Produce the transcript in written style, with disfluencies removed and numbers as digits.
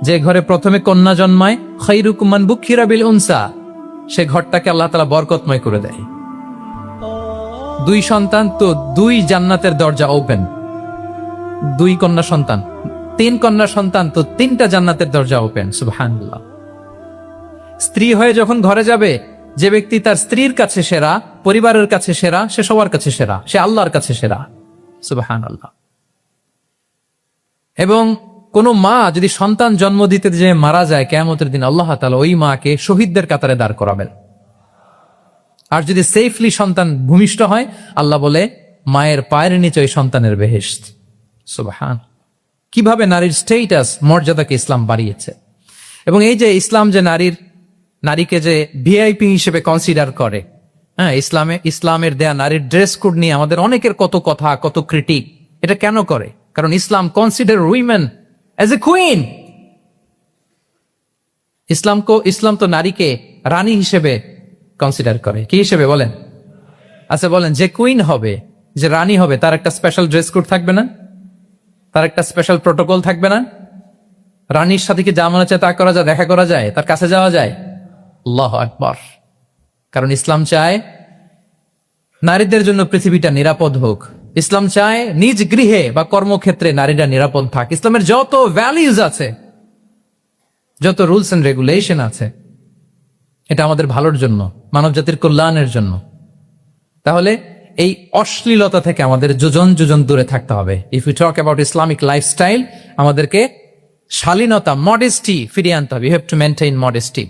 যে ঘরে প্রথমে কন্যা জন্মায়, খায়রুকুম মান বুকিরা বিল উনসা, সে ঘরটাকে আল্লাহ তাআলা বরকতময় করে দেয়। 2 সন্তান তো 2 জান্নাতের দরজা ওপেন। 2 কন্যা সন্তান, 3 কন্যা সন্তান তো 3টা জান্নাতের দরজা ওপেন। সুবহানাল্লাহ। স্ত্রী হয়ে যখন ঘরে যাবে, যে ব্যক্তি তার স্ত্রীর কাছে সেরা, পরিবারের কাছে সেরা, সে সবার কাছে সেরা, সে আল্লাহর কাছে সেরা। সুবহানাল্লাহ। এবং কোন মা যদি সন্তান জন্ম দিতে যে মারা যায়, কিয়ামতের দিন আল্লাহ তাআলা ওই মাকে শহীদদের কাতারে দাঁড় করাবেন। আর যদি সেফলি সন্তান ভূমিষ্ঠ হয়, আল্লাহ বলে মায়ের পায়ের নিচে ওই সন্তানের বেহেশত। সুবহান। কিভাবে নারীর স্টেটাস, মর্যাদাকে ইসলাম বাড়িয়েছে। এবং এই যে ইসলাম যে নারীকে যে ভিআইপি হিসেবে কনসিডার করে, হ্যাঁ, ইসলামের দেয়া নারীর ড্রেস কোড নিয়ে আমাদের অনেকের কত কথা, কত ক্রিটিক। এটা কেন করে? কারণ Islam consider women as a queen. ইসলাম তো নারীকে রানী হিসেবে কনসিডার করে। কি হিসেবে বলেন? আচ্ছা বলেন, যে কুইন হবে, যে রানী হবে, তার একটা স্পেশাল ড্রেস কোড থাকবে না? তার একটা স্পেশাল প্রোটোকল থাকবে না? রানীর সাথে কি যা মনে চায় তা করা যায়, দেখা করা যায়, তার কাছে যাওয়া যায়? আল্লাহু আকবার। কারণ ইসলাম চায় নারীদের জন্য পৃথিবীটা নিরাপদ হোক। ইসলাম চায় নিজ গৃহে বা কর্মক্ষেত্রে নারীরা নিরাপদ থাক। ইসলামের যত ভ্যালিউজ আছে, যত রুলস এন্ড রেগুলেশন আছে, এটা আমাদের ভালোর জন্য, মানব জাতির কল্যাণের জন্য। তাহলে এই অশ্লীলতা থেকে আমাদের যোজন যোজন দূরে থাকতে হবে। If you talk about Islamic lifestyle, আমাদেরকে শালীনতা, মডেস্টি ফিরিয়ে আনতে হবে। You have to maintain modesty.